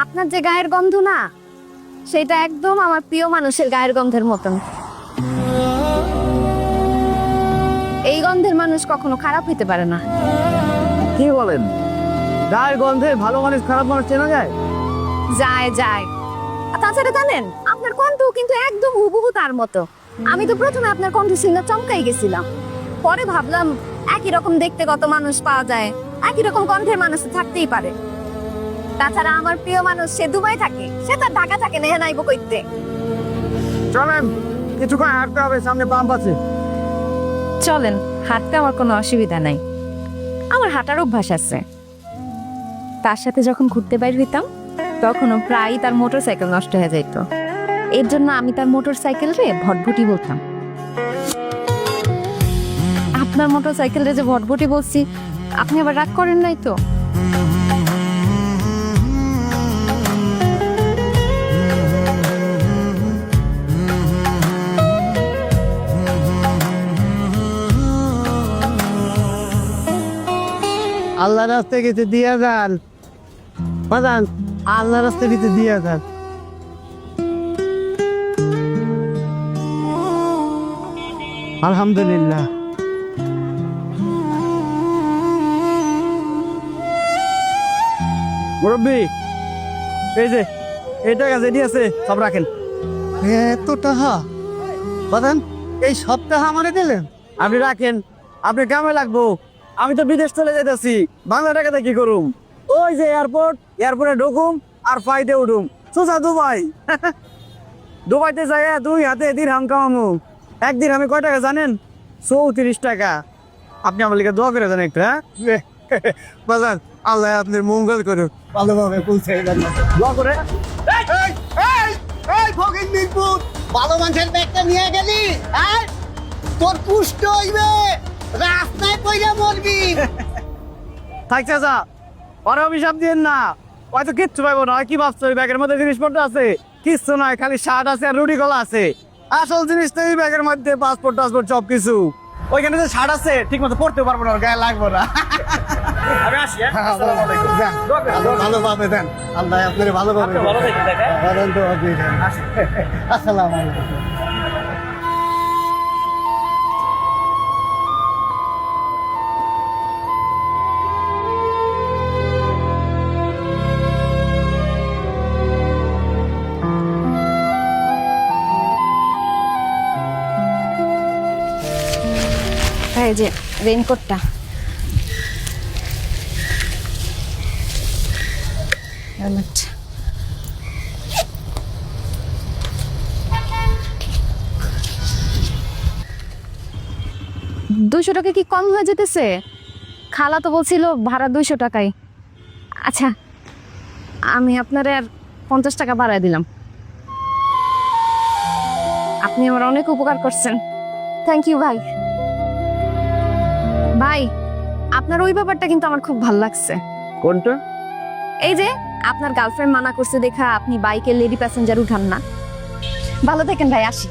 আপনার যে গায়ের গন্ধ না, সেটা একদম আমার প্রিয় মানুষের গায়ের গন্ধের মতন। এই গন্ধের মানুষ কখনো খারাপ হইতে পারে না। কি বলেন? গায়ের গন্ধে ভালো মানুষ খারাপ মানুষ চেনা যায়? যায় যায়। আর তাছাড়া জানেন, আপনার কণ্ঠ কিন্তু একদম হুবহু তার মতো। আমি তো প্রথমে আপনার কণ্ঠ শুনে চমকাই গেছিলাম, পরে ভাবলাম একই রকম দেখতে কত মানুষ পাওয়া যায়, একই রকম কণ্ঠের মানুষ তো থাকতেই পারে। তাছাড়া আমার প্রিয় মানুষ সে দুবাই থাকে, সে তার ঢাকা থাকে না, নাইবো কইতে। চলেন, কিছুক্ষণ হাঁটতে হবে, সামনে পাম্প আছে। চলেন, হাঁটতে আমার কোনো অসুবিধা নাই, আমার হাঁটার অভ্যাস আছে। তার সাথে যখন ঘুরতে বাইর হইতাম, তখনও প্রায়ই তার মোটরসাইকেল নষ্ট হয়ে যাইত। এর জন্য আমি তার মোটরসাইকেল রে ভটভটি বলতাম। আপনার মোটরসাইকেল রে যে ভটভটি বলছি, আপনি আবার রাগ করেন নাই তো? আল্লাহ রাস্তায় গেছে দিয়া যান বাজান, আল্লাহ রাস্তায় গেছে দিয়া যান। আলহামদুলিল্লাহ। মুরব্বী, এই যে এই টাকা যেটি আছে সব রাখেন। এত টাকা বাজান, এই সব টাকা আমারে দিলেন? আপনি রাখেন, আপনি কামে লাগবো। আমি তো বিদেশ চলে যাইতেছি, বাংলা টাকাতে কি করুম? ওই যে এয়ারপোর্ট, এয়ারপোর্টে ঢুকুম আর ফ্লাইটে উঠুম সোজা দুবাই। দুবাইতে যাই 2 হাতে দিরহাম কামামু। এক দিরহামে কয় টাকা জানেন? 34 টাকা। আপনি আমার লিগে দোয়া করে দেন একটু। হ্যাঁ বাজান, আল্লাহ আপনার মঙ্গল করুক, ভালোভাবে পৌঁছে দেন, দোয়া করে। ভালো মানুষের ব্যাগটা নিয়ে গেলি, হ্যাঁ? তোর পুষ্ট হইবে, রাস্তায় পয়লা মরবি। থাকছে যা, পরে অভিশাপ দিয়েন না। হয়তো কিচ্ছু পাইবো না। কি ভাবছো ওই ব্যাগের মধ্যে জিনিসপত্র আছে? কিচ্ছু নয়, খালি শার্ট আছে আর রুটি কলা আছে। আসল জিনিস তো এই ব্যাগের মধ্যে পাসপোর্ট টাসপোর্ট সব কিছু। ওইখানে যে শার্ট আছে ঠিক মতো পড়তে পারবো না, গায়ে লাগবো না। আমি আসি। ভালোভাবে দেন, আল্লাহ আপনার ভালোভাবে আসসালামু আলাইকুম। এই যে রেইনকোটটা। হেলমেট। $200 কি কম হয়ে যেতেছে? খালা তো বলছিল ভাড়া 200 টাকাই। আচ্ছা, আমি আপনার আর 50 টাকা বাড়ায় দিলাম। আপনি আমার অনেক উপকার করছেন, থ্যাংক ইউ ভাই। ভাই, আপনার ওই ব্যাপারটা কিন্তু আমার খুব ভালো লাগছে। কোনটা? এই যে আপনার গার্লফ্রেন্ড মানা করছে দেখা আপনি বাইকে লেডি প্যাসেঞ্জার উঠান না। ভালো থাকেন ভাই, আসি।